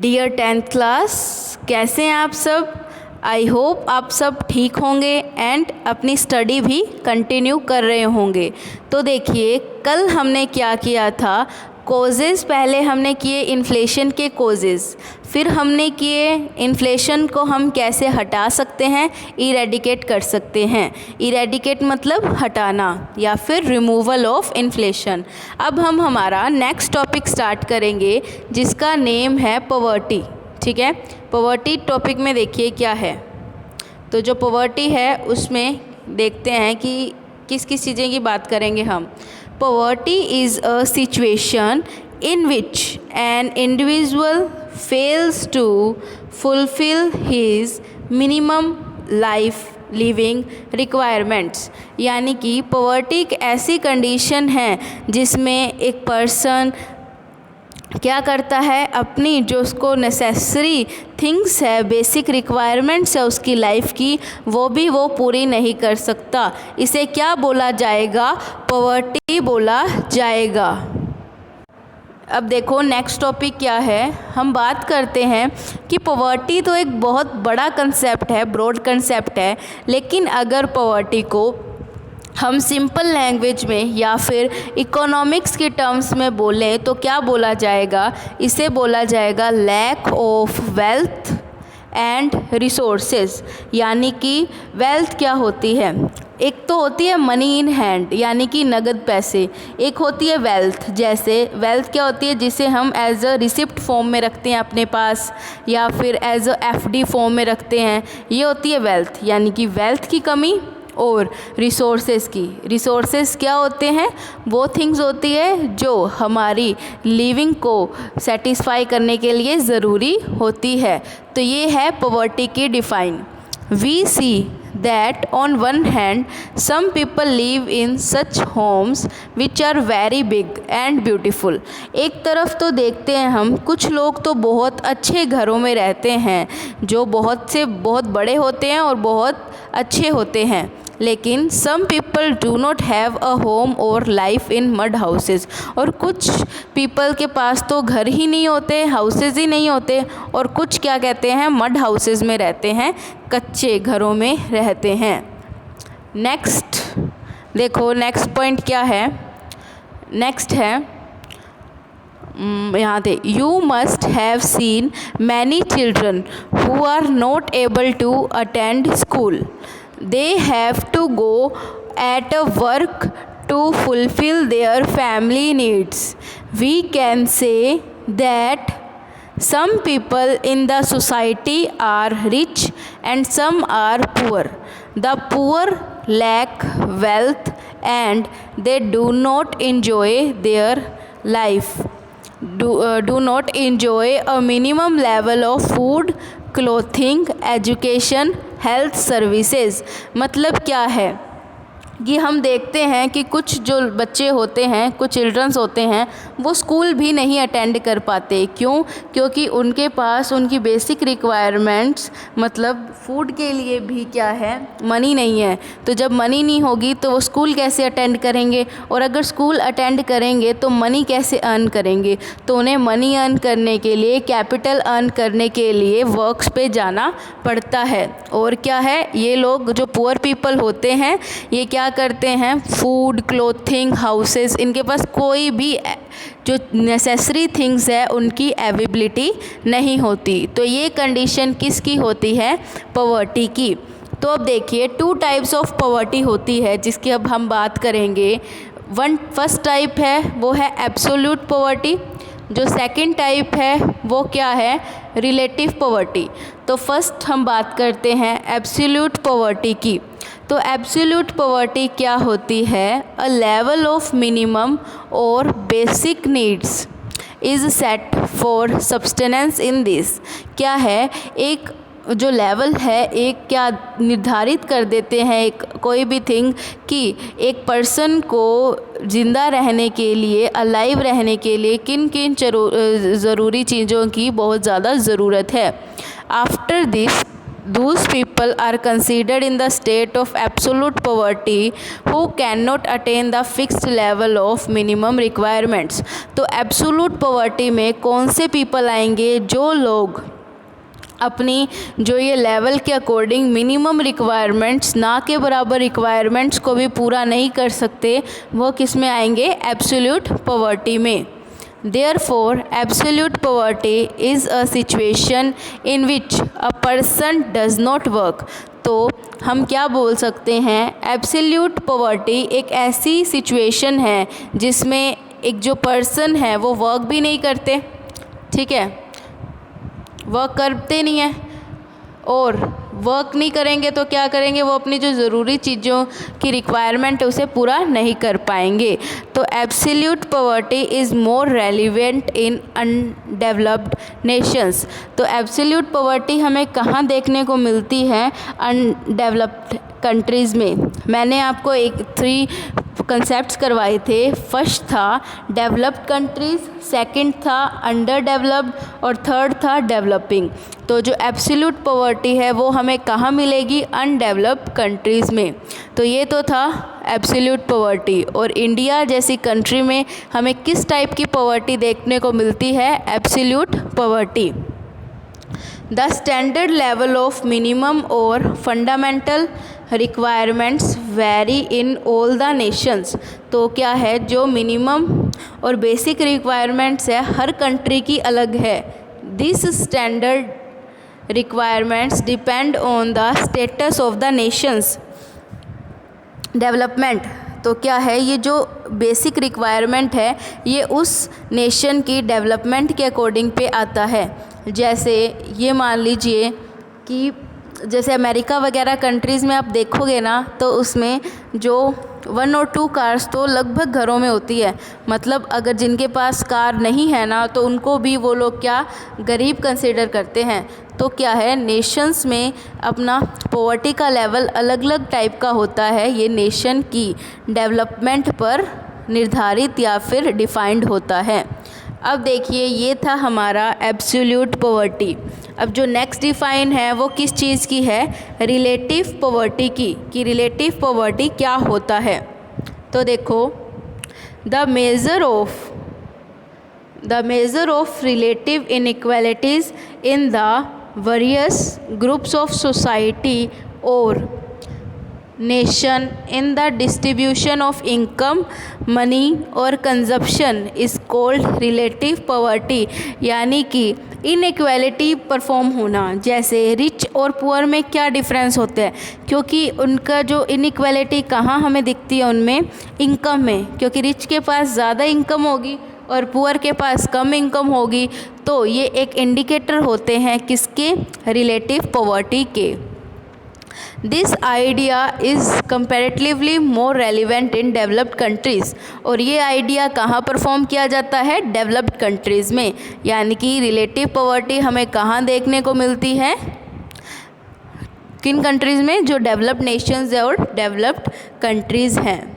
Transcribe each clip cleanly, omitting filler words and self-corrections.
Dear 10th class, कैसे हैं आप सब। आई होप आप सब ठीक होंगे एंड अपनी स्टडी भी कंटिन्यू कर रहे होंगे। तो देखिए, कल हमने क्या किया था, कोजेज़ पहले हमने किए इन्फ्लेशन के कोजेज़, फिर हमने किए इन्फ्लेशन को हम कैसे हटा सकते हैं, इरेडिकेट कर सकते हैं। इरेडिकेट मतलब हटाना या फिर रिमूवल ऑफ इन्फ्लेशन। अब हम हमारा नेक्स्ट टॉपिक स्टार्ट करेंगे जिसका नेम है पॉवर्टी। ठीक है, पॉवर्टी टॉपिक में देखिए क्या है। तो जो पॉवर्टी है उसमें देखते हैं कि किस किस चीज़ें की बात करेंगे हम। Poverty is a situation in which an individual fails to fulfill his minimum life living requirements। यानी कि पॉवर्टी एक ऐसी कंडीशन है जिसमें एक पर्सन क्या करता है, अपनी जो उसको नेसेसरी थिंग्स है, बेसिक रिक्वायरमेंट्स है उसकी लाइफ की, वो पूरी नहीं कर सकता। इसे क्या बोला जाएगा, पॉवर्टी बोला जाएगा। अब देखो नेक्स्ट टॉपिक क्या है, हम बात करते हैं कि पॉवर्टी तो एक बहुत बड़ा कंसेप्ट है, ब्रॉड कंसेप्ट है, लेकिन अगर पॉवर्टी को हम सिंपल लैंग्वेज में या फिर इकोनॉमिक्स के टर्म्स में बोलें तो क्या बोला जाएगा, इसे बोला जाएगा lack of wealth and resources. यानी कि वेल्थ क्या होती है, एक तो होती है मनी इन हैंड यानी कि नगद पैसे, एक होती है वेल्थ। जैसे वेल्थ क्या होती है, जिसे हम एज अ रिसिप्ट फॉर्म में रखते हैं अपने पास या फिर एज अ एफडी फॉर्म में रखते हैं, ये होती है वेल्थ। यानी कि वेल्थ की कमी और रिसोर्सेज की। रिसोर्सेज क्या होते हैं, वो थिंग्स होती है जो हमारी लिविंग को सेटिस्फाई करने के लिए ज़रूरी होती है। तो ये है पॉवर्टी की define. We see that on one hand some people live in such homes which are very big and beautiful। एक तरफ तो देखते हैं हम, कुछ लोग तो बहुत अच्छे घरों में रहते हैं जो बहुत बड़े होते हैं और बहुत अच्छे होते हैं, लेकिन some people do not have a home or life in mud houses। और कुछ पीपल के पास तो घर ही नहीं होते, हाउसेज ही नहीं होते, और कुछ क्या कहते हैं, मड हाउसेज में रहते हैं, कच्चे घरों में रहते हैं। नेक्स्ट देखो, नेक्स्ट पॉइंट क्या है, नेक्स्ट है यहाँ थे, you must have seen many children who are not able to attend school. They have to go at a work to fulfill their family needs। We can say that some people in the society are rich and some are poor। The poor lack wealth and they do not enjoy their life, do not enjoy a minimum level of food, clothing, education, health services. मतलब क्या है कि हम देखते हैं कि कुछ जो बच्चे होते हैं, कुछ चिल्ड्रंस होते हैं, वो स्कूल भी नहीं अटेंड कर पाते। क्यों? क्योंकि उनके पास उनकी बेसिक रिक्वायरमेंट्स मतलब फूड के लिए भी क्या है, मनी नहीं है। तो जब मनी नहीं होगी तो वो स्कूल कैसे अटेंड करेंगे, और अगर स्कूल अटेंड करेंगे तो मनी कैसे अर्न करेंगे। तो उन्हें मनी अर्न करने के लिए, कैपिटल अर्न करने के लिए वर्क्स पे जाना पड़ता है। और क्या है, ये लोग जो पुअर पीपल होते हैं, ये क्या करते हैं, फूड, क्लोथिंग, हाउसेस, इनके पास कोई भी जो नेसेसरी थिंग्स है उनकी अवेलेबिलिटी नहीं होती। तो ये कंडीशन किसकी होती है, पॉवर्टी की। तो अब देखिए, 2 टाइप्स ऑफ पॉवर्टी होती है जिसकी अब हम बात करेंगे। फर्स्ट टाइप है वो है एब्सोल्यूट पॉवर्टी, जो सेकंड टाइप है वो क्या है, रिलेटिव पॉवर्टी। तो फर्स्ट हम बात करते हैं एब्सोल्यूट पॉवर्टी की। तो एब्सोल्यूट पॉवर्टी क्या होती है, अ लेवल ऑफ मिनिमम और basic needs is set for subsistence in this. क्या है, एक जो लेवल है, एक क्या निर्धारित कर देते हैं एक कोई भी थिंग कि एक पर्सन को ज़िंदा रहने के लिए, अलाइव रहने के लिए किन किन ज़रूरी चीज़ों की बहुत ज़्यादा ज़रूरत है। After this those people are considered in the state of absolute poverty who cannot attain the fixed level of minimum requirements। तो absolute poverty में कौन से people आएंगे? जो लोग अपनी जो ये लेवल के अकॉर्डिंग मिनिमम रिक्वायरमेंट्स ना के बराबर रिक्वायरमेंट्स को भी पूरा नहीं कर सकते, वो किस में आएंगे? एब्सोल्यूट पॉवर्टी में। Therefore, absolute poverty is a situation in which a person does not work। तो हम क्या बोल सकते हैं? एब्सोल्यूट पॉवर्टी एक ऐसी सिचुएशन है जिसमें एक जो पर्सन है वो वर्क भी नहीं करते, ठीक है, वर्क करते नहीं है, और वर्क नहीं करेंगे तो क्या करेंगे? वो अपनी जो ज़रूरी चीज़ों की रिक्वायरमेंट है उसे पूरा नहीं कर पाएंगे। तो absolute poverty is more relevant in undeveloped Nations. तो एब्सोल्यूट पॉवर्टी हमें कहाँ देखने को मिलती है? अनडेवलप्ड कंट्रीज़ में। मैंने आपको एक 3 कंसेप्ट्स करवाए थे। फर्स्ट था डेवलप्ड कंट्रीज़, सेकंड था अंडर डेवलप्ड और थर्ड था डेवलपिंग। तो जो एब्सोल्यूट पॉवर्टी है वो हमें कहाँ मिलेगी? अनडेवलप्ड कंट्रीज़ में। तो ये तो था एब्सोल्यूट पॉवर्टी। और इंडिया जैसी कंट्री में हमें किस टाइप की पॉवर्टी देखने को मिलती है? Absolute poverty. The standard level of minimum और fundamental requirements very in all the nations. तो क्या है? जो मिनिमम और बेसिक रिक्वायरमेंट्स है हर कंट्री की अलग है। This standard requirements depend on the status of the Nations development. तो क्या है? ये जो बेसिक रिक्वायरमेंट है ये उस नेशन की डेवलपमेंट के अकॉर्डिंग पे आता है। जैसे ये मान लीजिए कि जैसे अमेरिका वगैरह कंट्रीज़ में आप देखोगे ना तो उसमें जो 1 और 2 कार्स तो लगभग घरों में होती है। मतलब अगर जिनके पास कार नहीं है ना तो उनको भी वो लोग क्या गरीब कंसिडर करते हैं। तो क्या है? नेशंस में अपना पॉवर्टी का लेवल अलग अलग टाइप का होता है। ये नेशन की डेवलपमेंट पर निर्धारित या फिर डिफाइंड होता है। अब देखिए ये था हमारा एब्सोल्यूट पॉवर्टी। अब जो नेक्स्ट डिफाइन है वो किस चीज़ की है? रिलेटिव पॉवर्टी की, कि रिलेटिव पॉवर्टी क्या होता है। तो देखो the measure of relative inequalities in the various groups of society और nation in the distribution of income, money और consumption is called relative poverty. यानी कि इनइक्वालिटी परफॉर्म होना। जैसे रिच और पुअर में क्या डिफरेंस होता है? क्योंकि उनका जो इनइक्वालिटी कहाँ हमें दिखती है? उनमें इनकम में, क्योंकि रिच के पास ज़्यादा इनकम होगी और पुअर के पास कम इनकम होगी। तो ये एक इंडिकेटर होते हैं किसके? रिलेटिव पॉवर्टी के। This idea is comparatively more relevant in developed countries. और ये आइडिया कहाँ परफॉर्म किया जाता है? डेवलप्ड कंट्रीज़ में। यानी कि रिलेटिव पॉवर्टी हमें कहाँ देखने को मिलती है? किन कंट्रीज़ में? जो डेवलप्ड नेशंस है और डेवलप्ड कंट्रीज़ हैं।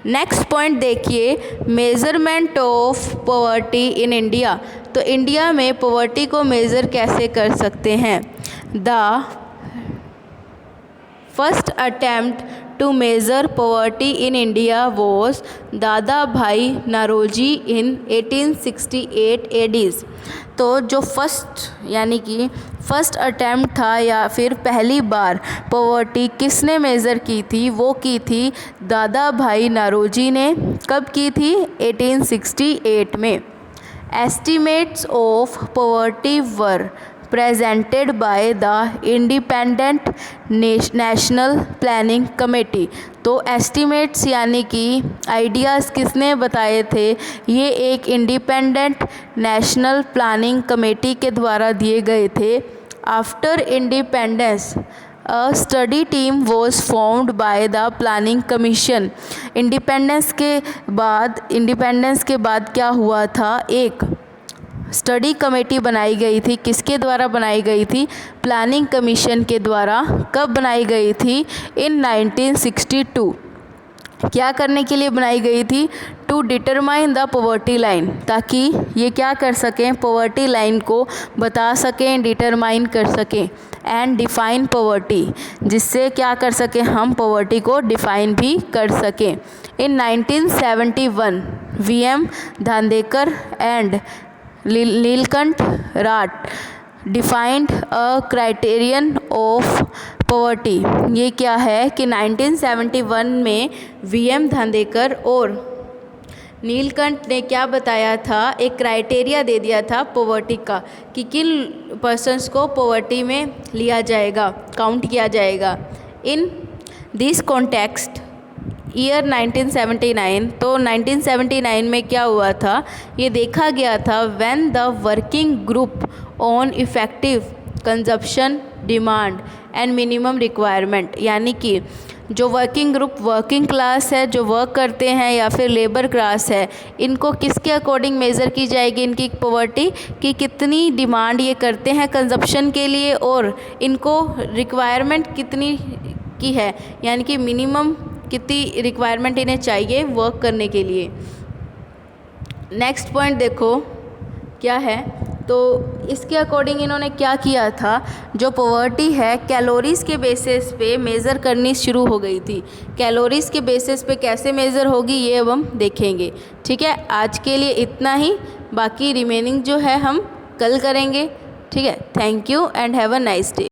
नेक्स्ट पॉइंट देखिए, measurement of poverty in India. तो इंडिया में पॉवर्टी को मेज़र कैसे कर सकते हैं? The first attempt to measure poverty in India was Dadabhai Naoroji in 1868 Aedes. तो जो फर्स्ट अटेम्प्ट था या फिर पहली बार पॉवर्टी किसने मेज़र की थी? वो की थी दादा भाई नौरोजी ने। कब की थी? 1868 में। Estimates of poverty were presented by the independent national planning committee. तो एस्टिमेट्स यानी कि आइडियाज़ किसने बताए थे? ये एक इंडिपेंडेंट नेशनल प्लानिंग कमेटी के द्वारा दिए गए थे। After independence a study team was formed by the planning commission. Independence के बाद क्या हुआ था? एक स्टडी कमेटी बनाई गई थी। किसके द्वारा बनाई गई थी? प्लानिंग कमीशन के द्वारा। कब बनाई गई थी? इन 1962। क्या करने के लिए बनाई गई थी? To determine the poverty line, ताकि ये क्या कर सकें, पॉवर्टी लाइन को बता सकें, डिटरमाइन कर सकें। एंड डिफ़ाइन पॉवर्टी, जिससे क्या कर सकें हम, पॉवर्टी को डिफ़ाइन भी कर सकें। In 1971 V M. Dandekar and Nilakantha Rath defined a criterion of poverty. ये क्या है कि 1971 में वी.एम. धांधेकर और नीलकंठ ने क्या बताया था, एक क्राइटेरिया दे दिया था पॉवर्टी का, कि किन पर्सन्स को पॉवर्टी में लिया जाएगा, काउंट किया जाएगा। इन दिस कॉन्टेक्स्ट ईयर 1979, तो 1979 में क्या हुआ था, ये देखा गया था when the working group on effective consumption demand and minimum requirement, यानी कि जो वर्किंग ग्रुप वर्किंग क्लास है, जो वर्क करते हैं, या फिर लेबर क्लास है, इनको किसके अकॉर्डिंग मेज़र की जाएगी इनकी पॉवर्टी, कि कितनी डिमांड ये करते हैं कंजप्शन के लिए और इनको रिक्वायरमेंट कितनी की है, यानी कि मिनिमम कितनी रिक्वायरमेंट इन्हें चाहिए वर्क करने के लिए। नेक्स्ट पॉइंट देखो क्या है, तो इसके अकॉर्डिंग इन्होंने क्या किया था, जो पॉवर्टी है कैलोरीज़ के बेसिस पे मेज़र करनी शुरू हो गई थी। कैलोरीज़ के बेसिस पे कैसे मेज़र होगी ये अब हम देखेंगे। ठीक है, आज के लिए इतना ही, बाकी रिमेनिंग जो है हम कल करेंगे। ठीक है, thank you and have a nice day.